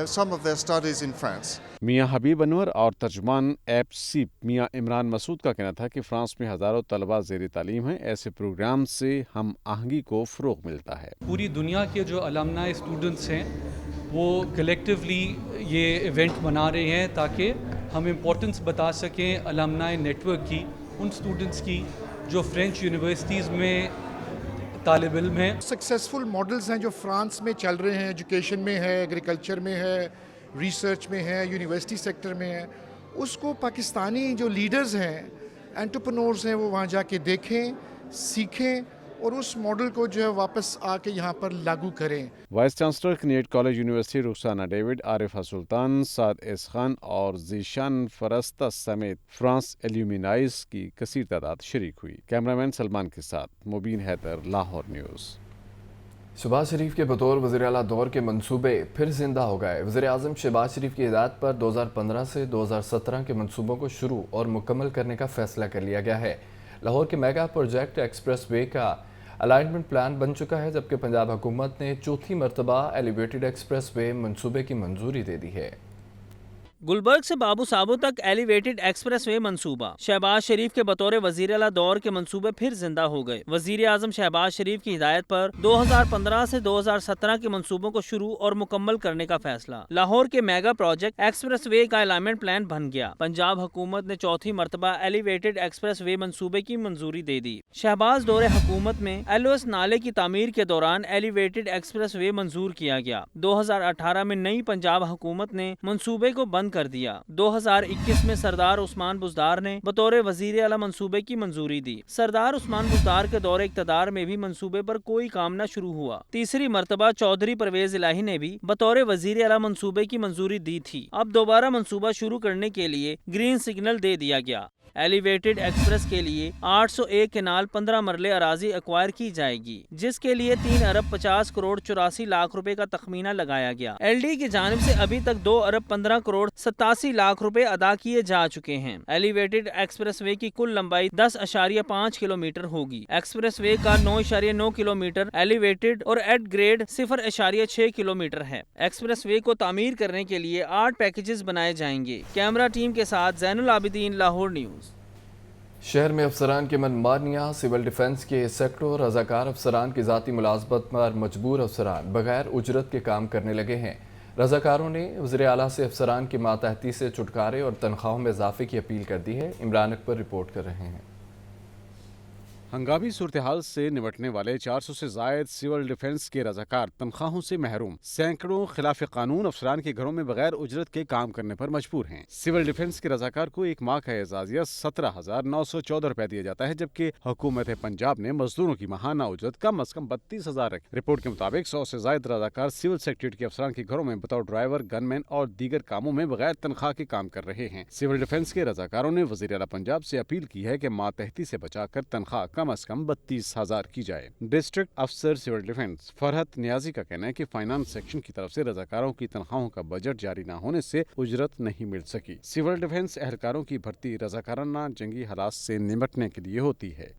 some of their studies in France. मियाँ हबीब अनवर और तर्जुमान एपसीप मियाँ इमरान मसूद का कहना था कि France में हज़ारों तलबा ज़ेर तालीम हैं। ऐसे प्रोग्राम से हम आहंगी को फ़रोग़ मिलता है। पूरी दुनिया के जो अलमनाई स्टूडेंट्स हैं वो कलेक्टिवली ये इवेंट मना रहे हैं ताकि हम इम्पोर्टेंस बता सकें अलमनाई नेटवर्क की, उन स्टूडेंट्स की जो फ्रेंच यूनिवर्सिटीज़ में तालिब इल्म हैं। सक्सेसफुल मॉडल्स हैं जो फ्रांस में चल रहे हैं, एजुकेशन में है, एग्रीकल्चर में है, रिसर्च में है, यूनिवर्सिटी सेक्टर में है, उसको पाकिस्तानी जो लीडर्स हैं, एंटरप्रेन्योर्स हैं, वो वहाँ जाके देखें, सीखें और उस मॉडल को जो है वापस आके यहाँ पर लागू करें। Vice chancellor Kinnaird college university Rukhsana David, Arifa Sultan, Saad S Khan और जीशान फरस्ता समेत फ्रांस एल्यूमिनाइज की कसीर तादाद शरीक हुई। कैमरामैन सलमान के साथ मुबीन हैदर, लाहौर न्यूज़। शहबाज शरीफ के बतौर वज़ीर आला दौर के मंसूबे फिर जिंदा हो गए। वज़ीर आज़म शहबाज शरीफ की हिदायत पर 2015 से 2017 के मंसूबों को शुरू और मुकम्मल करने का फैसला कर लिया गया है। लाहौर के मेगा प्रोजेक्ट एक्सप्रेस वे का अलाइनमेंट प्लान बन चुका है, जबकि पंजाब हुकूमत ने चौथी मरतबा एलिवेटेड एक्सप्रेस वे मंसूबे की मंजूरी दे दी है। गुलबर्ग से बाबू साबो तक एलिवेटेड एक्सप्रेस वे मंसूबा। शहबाज शरीफ के बतौर वजीर आला दौर के मंसूबे फिर जिंदा हो गए। वजीर आजम शहबाज शरीफ की हिदायत पर 2015 से 2017 के मंसूबों को शुरू और मुकम्मल करने का फैसला। लाहौर के मेगा प्रोजेक्ट एक्सप्रेस वे का अलाइनमेंट प्लान बन गया। पंजाब हुकूमत ने चौथी मरतबा एलिवेटेड एक्सप्रेस वे मंसूबे की मंजूरी दे दी। शहबाज दौर हुकूमत में LOS नाले की तामीर के दौरान एलिवेटेड एक्सप्रेस वे मंजूर किया गया। 2018 में नई पंजाब हुकूमत ने मंसूबे को बंद कर दिया। 2021 में सरदार उस्मान बुज़दार ने बतौर वजीर आला मंसूबे की मंजूरी दी। सरदार उस्मान बुज़दार के दौरे इक़्तिदार में भी मंसूबे पर कोई काम न शुरू हुआ। तीसरी मरतबा चौधरी परवेज इलाही ने भी बतौर वजीर आला मंसूबे की मंजूरी दी थी। अब दोबारा मंसूबा शुरू करने के लिए ग्रीन सिग्नल दे दिया गया। एलिवेटेड एक्सप्रेस के लिए 801 केनाल 15 मरले अराजी एक्वायर की जाएगी, जिसके लिए 3 अरब 50 करोड़ 84 लाख रुपए का तखमीना लगाया गया। LD की जानिब से अभी तक 2 अरब 15 करोड़ 87 लाख रुपए अदा किए जा चुके हैं। एलिवेटेड एक्सप्रेस वे की कुल लंबाई 10.5 किलोमीटर होगी। एक्सप्रेस वे का 9.9 किलोमीटर एलिवेटेड और एट ग्रेड 0.6 किलोमीटर है। एक्सप्रेस वे को तामीर करने के लिए 8 पैकेजेस बनाए जाएंगे। कैमरा टीम के साथ जैनुल आबिदीन, लाहौर न्यूज़। शहर में अफसरान के मनमानियाँ, सिविल डिफेंस के सेक्टर, रजाकार अफसरान की ज़ाती मुलाजमत पर मजबूर अफसरान बगैर उजरत के काम करने लगे हैं। रजाकारों ने वज़ीर आला से अफसरान की मातहती से छुटकारे और तनख्वाहों में इजाफे की अपील कर दी है। इमरान अकबर रिपोर्ट कर रहे हैं। हंगामी सूरत हाल से निपटने वाले 400 से जायद सिविल डिफेंस के रजाकार तनख्वाहों से महरूम। सैकड़ों खिलाफ कानून अफसरान के घरों में बगैर उजरत के काम करने पर मजबूर हैं। सिविल डिफेंस के रजाकार को एक माह का एजाजिया 17,914 रुपए दिया जाता है, जबकि हुकूमत पंजाब ने मजदूरों की माहाना उजरत कम अज कम 32,000 रखी। रिपोर्ट के मुताबिक 100 से जायद रजाकार सिविल सेक्रेटरी के अफसरान के घरों में बतौर ड्राइवर, गनमैन और दीगर कामों में बगैर तनख्वाह के काम कर रहे हैं। सिविल डिफेंस के रजाकारों ने वज़ीर आला पंजाब से अपील की है कि मातहती से बचाकर तनख्वाह कम से कम 32,000 की जाए। डिस्ट्रिक्ट अफसर सिविल डिफेंस फरहत नियाजी का कहना है कि फाइनेंस सेक्शन की तरफ से रजाकारों की तनख्वाहों का बजट जारी न होने से उजरत नहीं मिल सकी। सिविल डिफेंस एहलकारों की भर्ती रजाकाराना जंगी हालात से निपटने के लिए होती है।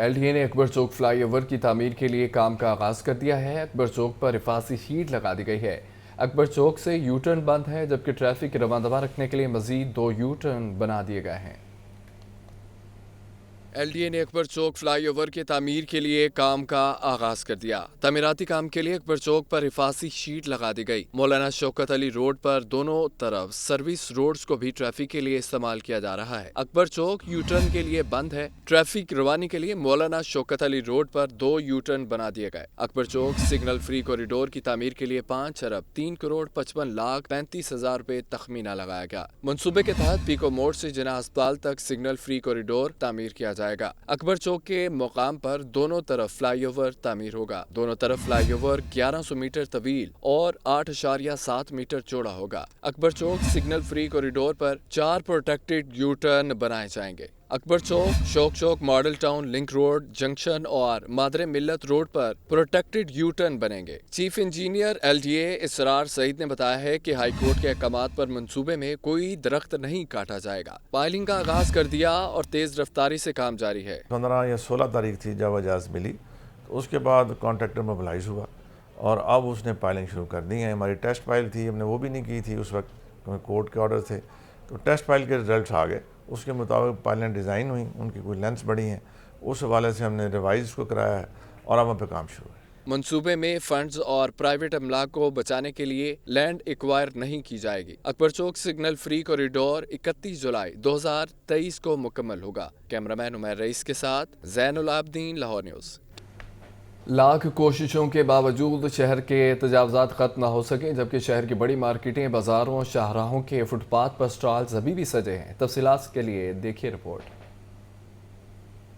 LDA ने अकबर चौक फ्लाईओवर की तामीर के लिए काम का आगाज कर दिया है। अकबर चौक पर हिफाजी शीट लगा दी गई है। अकबर चौक से यू टर्न बंद है, जबकि ट्रैफिक रवां दवा रखने के लिए मजीद 2 यू टर्न बना दिए गए हैं। LDA ने अकबर चौक फ्लाईओवर के तामीर के लिए काम का आगाज कर दिया। तामीराती काम के लिए अकबर चौक पर हिफाजी शीट लगा दी गई। मौलाना शौकत अली रोड पर दोनों तरफ सर्विस रोड्स को भी ट्रैफिक के लिए इस्तेमाल किया जा रहा है। अकबर चौक यू टर्न के लिए बंद है। ट्रैफिक रवानी के लिए मौलाना शौकत अली रोड पर 2 यू टर्न बना दिए गए। अकबर चौक सिग्नल फ्री कॉरिडोर की तामीर के लिए 5 अरब 3 करोड़ 55 लाख 35,000 रुपए तखमीना लगाया गया। मंसूबे के तहत पीको मोड़ से जिना अस्पताल तक सिग्नल फ्री कॉरिडोर तामीर किया जाएगा। अकबर चौक के मुकाम पर दोनों तरफ फ्लाईओवर तामीर होगा। दोनों तरफ फ्लाईओवर 1100 मीटर तवील और 8.7 मीटर चौड़ा होगा। अकबर चौक सिग्नल फ्री कॉरिडोर पर 4 प्रोटेक्टेड यू टर्न बनाए जाएंगे। Akbar Chowk, Shauq Chowk, Model Town, Link Road, junction और मादरे मिल्लत रोड पर प्रोटेक्टेड यू टर्न बनेंगे। Chief engineer LDA Israr Saeed ने बताया है कि हाई कोर्ट के अहकामात पर मंसूबे में कोई दरख्त नहीं काटा जाएगा। पाइलिंग का आगाज कर दिया और तेज रफ्तारी से काम जारी है। 15 या 16 तारीख थी जब इजाज़त मिली, तो उसके बाद कॉन्ट्रैक्टर मोबिलाइज हुआ और अब उसने पाइलिंग शुरू कर दी है। हमारी टेस्ट पाइल थी, हमने वो भी नहीं की थी, उस वक्त कोर्ट के ऑर्डर थे, तो टेस्ट पाइल के रिजल्ट्स आ गए। उसके मुताबिक पाइलें डिज़ाइन हुई, उनकी कोई लेंथ्स बढ़ी हैं, उस हवाले से हमने रिवाइज को कराया है और अब हम पे काम शुरू है। मंसूबे में फंड्स और प्राइवेट अमलाक को बचाने के लिए लैंड एक्वायर नहीं की जाएगी। अकबर चौक सिग्नल फ्री कॉरिडोर 31 जुलाई 2023 को मुकम्मल होगा। कैमरामैन उमर रईस के साथ ज़ैनुल आबदीन, लाहौर न्यूज़। लाख कोशिशों के बावजूद शहर के तजावुज़ात ख़त्म न हो सके, जबकि शहर की बड़ी मार्केटें, बाज़ारों, शाहराहों के फुटपाथ पर स्टॉल्स अभी भी सजे हैं। तफसीलात के लिए देखिए रिपोर्ट।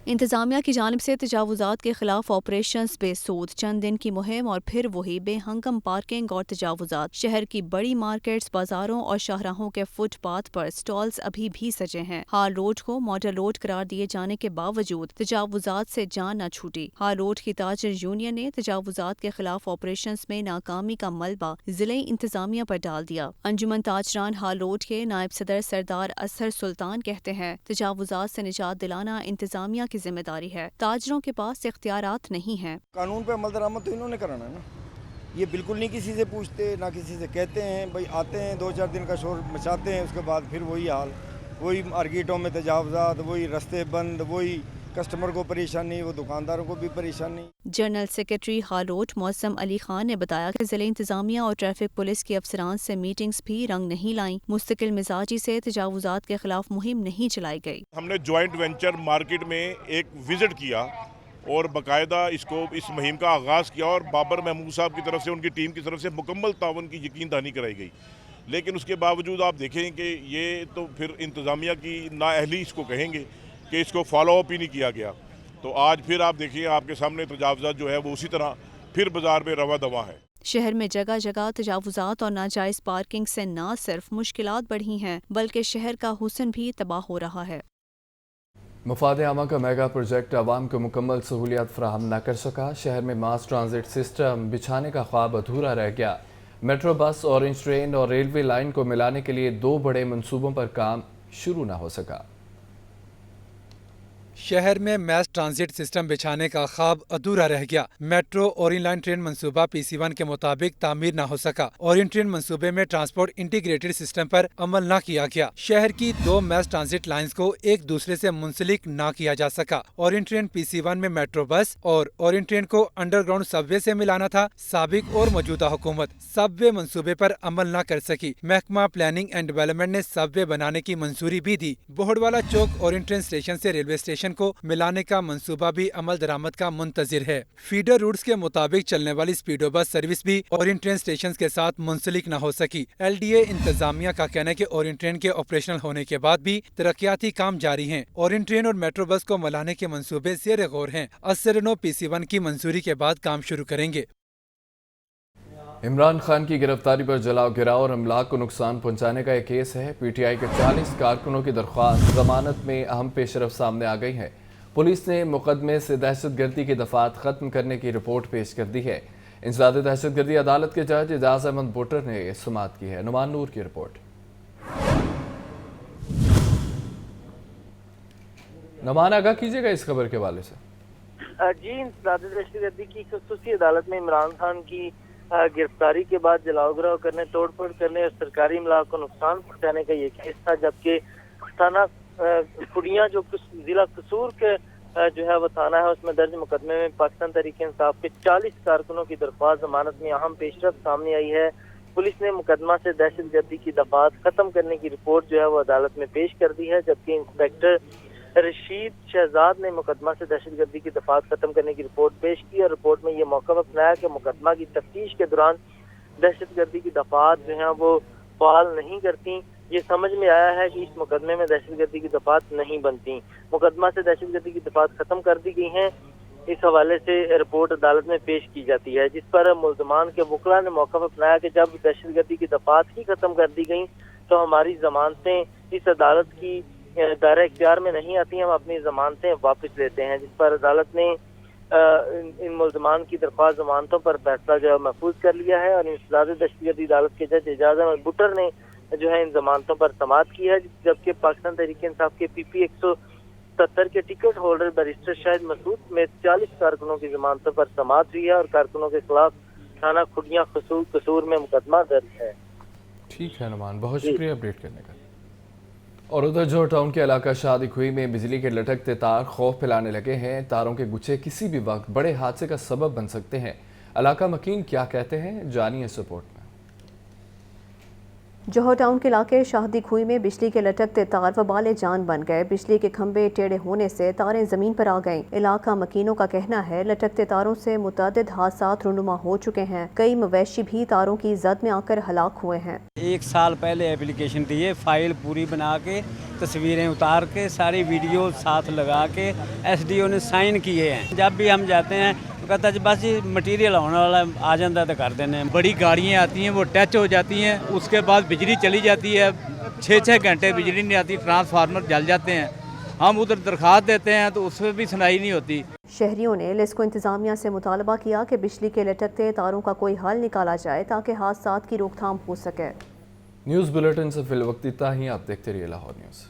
इंतजामिया की जानिब से तजावुज़ात के खिलाफ ऑपरेशंस बेसूद, चंद दिन की मुहिम और फिर वही बेहंगम पार्किंग और तजावुज़ात। शहर की बड़ी मार्केट्स, बाजारों और शाहराहों के फुटपाथ पर स्टॉल्स अभी भी सजे हैं। हाल रोड को मॉडल रोड करार दिए जाने के बावजूद तजावुज़ात से जान न छूटी। हाल रोड की ताजर यूनियन ने तजावुज़ात के खिलाफ ऑपरेशंस में नाकामी का मलबा ज़िले इंतजामिया पर डाल दिया। अंजुमन ताजरान हाल रोड के नायब सदर सरदार असहर सुल्तान कहते हैं, तजावुज़ात से निजात दिलाना इंतजामिया की जिम्मेदारी है। ताजरों के पास इख्तियारात नहीं हैं। कानून पे अमल दरामद तो इन्होंने कराना है ना, ये बिल्कुल नहीं किसी से पूछते, ना किसी से कहते हैं। भाई आते हैं 2-4 दिन का शोर मचाते हैं, उसके बाद फिर वही हाल, वही मार्केटों में तजावुज़ात, वही रास्ते बंद, वही कस्टमर को परेशानी, वो दुकानदारों को भी परेशानी। जनरल सेक्रेटरी हाल रोड मौसम अली खान ने बताया कि जिले इंतजामिया और ट्रैफिक पुलिस के अफसरान से मीटिंग्स भी रंग नहीं लाई। मुस्तकिल मिजाजी से तजावुज़ात के खिलाफ मुहिम नहीं चलाई गई। हमने जॉइंट वेंचर मार्केट में एक विजिट किया और बाकायदा इस मुहिम का आगाज़ किया और बाबर महमूद साहब की तरफ से, उनकी टीम की तरफ से मुकम्मल तावन की यकीन दहानी कराई गई। लेकिन उसके बावजूद आप देखें कि ये तो फिर इंतज़ामिया की नाअहली इसको कहेंगे कि इसको फॉलो अप ही नहीं किया गया। तो आज फिर आप देखिए आपके सामने तजावुज़ात जो है वो उसी तरह फिर बाजार में रवा दवा है। शहर में जगह जगह तजावुज़ात और नाजायज़ पार्किंग से न सिर्फ मुश्किलात बढ़ी हैं, बल्कि शहर का हुस्न भी तबाह हो रहा है। मफाद आमा का मेगा प्रोजेक्ट आवाम को मुकम्मल सहूलियात फराहम न कर सका। शहर में मास ट्रांजिट सिस्टम बिछाने का ख्वाब अधूरा रह गया। मेट्रो बस, ऑरेंज ट्रेन और रेलवे लाइन को मिलाने के लिए 2 बड़े मंसूबों पर काम शुरू न हो सका। शहर में मैस ट्रांजिट सिस्टम बिछाने का ख्वाब अधूरा रह गया। मेट्रो ऑरेंज लाइन ट्रेन मंसूबा PC1 के मुताबिक तामीर न हो सका। ऑरेंज ट्रेन मंसूबे में ट्रांसपोर्ट इंटीग्रेटेड सिस्टम पर अमल न किया गया। शहर की 2 मैस ट्रांजिट लाइंस को एक दूसरे से मुंसलिक न किया जा सका। ऑरेंज ट्रेन PC1 में मेट्रो बस और ऑरेंज ट्रेन को अंडरग्राउंड सबवे से मिलाना था। साबिक और मौजूदा हुकूमत सबवे मंसूबे पर अमल न कर सकी। महकमा प्लानिंग एंड डेवलपमेंट ने सबवे बनाने की मंजूरी भी दी। बोहड़वाला चौक ऑरेंज ट्रेन स्टेशन से रेलवे स्टेशन को मिलाने का मंसूबा भी अमल दरामद का मुंतजिर है। फीडर रूट्स के मुताबिक चलने वाली स्पीडो बस सर्विस भी ओरिएंट ट्रेन स्टेशन के साथ मुंसलिक न हो सकी। LDA इंतजामिया का कहना है कि ओरिएंट ट्रेन के ऑपरेशनल होने के बाद भी तरक्याती काम जारी हैं। ओरिएंट ट्रेन और मेट्रो बस को मिलाने के मंसूबे ज़ेर गौर हैं। असरनो PC1 की मंजूरी के बाद काम शुरू करेंगे। इमरान खान की गिरफ्तारी पर जलाओ गिराव और अमलाक को नुकसान पहुंचाने का एक केस है। PTI के 40 कारकुनों की दरख्वास्त जमानत में अहम पेशरफ सामने आ गई है। पुलिस ने मुकदमे से दहशतगर्दी की दफात खत्म करने की रिपोर्ट पेश कर दी है। इंसदाद दहशतगर्दी अदालत के जज एजाज अहमद बुटर ने समाअत की है। नुमान नूर की रिपोर्ट। नुमान, आगाह कीजिएगा इस खबर के हवाले से। जी, इंसदाद दहशतगर्दी की खुसूसी अदालत में इमरान खान की गिरफ्तारी के बाद जलाओ गिराव करने, तोड़फोड़ करने और सरकारी इमलाक को नुकसान पहुंचाने का ये केस था, जबकि थाना खुड़ियाँ जो जिला कसूर के जो है वो थाना है, उसमें दर्ज मुकदमे में पाकिस्तान तहरीक इंसाफ के 40 कारकुनों की दरख्वास्त जमानत में अहम पेशरफ सामने आई है। पुलिस ने मुकदमा से दहशतगर्दी की दफात खत्म करने की रिपोर्ट जो है वो अदालत में पेश कर दी है, जबकि इंस्पेक्टर रशीद शहजाद ने मुकदमा से दहशतगर्दी की दफात खत्म करने की रिपोर्ट पेश की और रिपोर्ट में ये मौक़िफ़ अपनाया कि मुकदमा की तफ्तीश के दौरान दहशतगर्दी की दफात जो है वो फाल नहीं करती। ये समझ में आया है कि इस मुकदमे में दहशतगर्दी की दफात नहीं बनती। मुकदमा से दहशतगर्दी की दफात खत्म कर दी गई हैं। इस हवाले से रिपोर्ट अदालत में पेश की जाती है, जिस पर मुल्ज़मान के वकला ने मौक़िफ़ अपनाया कि जब दहशतगर्दी की दफात ही खत्म कर दी गई तो हमारी ज़मानतें इस अदालत की दायरे इख्तियार में नहीं आती, हम अपनी ज़मानतें वापस लेते हैं। जिस पर अदालत ने इन मुल्ज़मान की दरख्वास्त ज़मानतों पर फैसला जो है महफूज कर लिया है और इंसदाद दहशतगर्दी अदालत के जज एजाज अहमद बुटर ने जो है इन जमानतों पर समाअत की है, जबकि पाकिस्तान तहरीक इंसाफ के PP 170 के ticket holder barrister Shahid Masood में 40 कारकुनों की जमानतों पर समाअत हुई है और कारकुनों के खिलाफ थाना खुड़ियाँ कसूर में मुकदमा दर्ज है। ठीक है नुमान, बहुत शुक्रिया अपडेट करने का। और उधर जोहर टाउन के इलाका शादी खुई में बिजली के लटकते तार खौफ फैलाने लगे हैं। तारों के गुच्छे किसी भी वक्त बड़े हादसे का सबब बन सकते हैं। इलाका मकीन क्या कहते हैं, जानिए इस रिपोर्ट में। जोहर टाउन के इलाके शाहदी खुई में बिजली के लटकते तार वबाल जान बन गए। बिजली के खंभे टेढ़े होने से तारें जमीन पर आ गईं। इलाका मकीनों का कहना है लटकते तारों से मुतअद्दिद हादसात रुनुमा हो चुके हैं। कई मवेशी भी तारों की जद में आकर हलाक हुए हैं। 1 साल पहले एप्लीकेशन दी है, फाइल पूरी बना के, तस्वीरें उतार के, सारी वीडियो साथ लगा के SDO ने साइन किए हैं। जब भी हम जाते हैं तो कहता है बस ये मटीरियल होने वाला आ जाता है तो कर देने। बड़ी गाड़ियाँ आती हैं, वो टच हो जाती हैं, उसके बाद बिजली चली जाती है, 6-6 घंटे बिजली नहीं आती, ट्रांसफार्मर जल जाते हैं। हम उधर दरख्वास्त देते हैं तो उसमें भी सुनाई नहीं होती। शहरियों ने लिस्को इंतजामिया से मुतालबा किया कि बिजली के लटकते तारों का कोई हल निकाला जाए ताकि हादसात की रोकथाम हो सके। न्यूज़ बुलेटिन से फिल वक्त इतना ही। आप देखते रहिए लाहौर न्यूज़।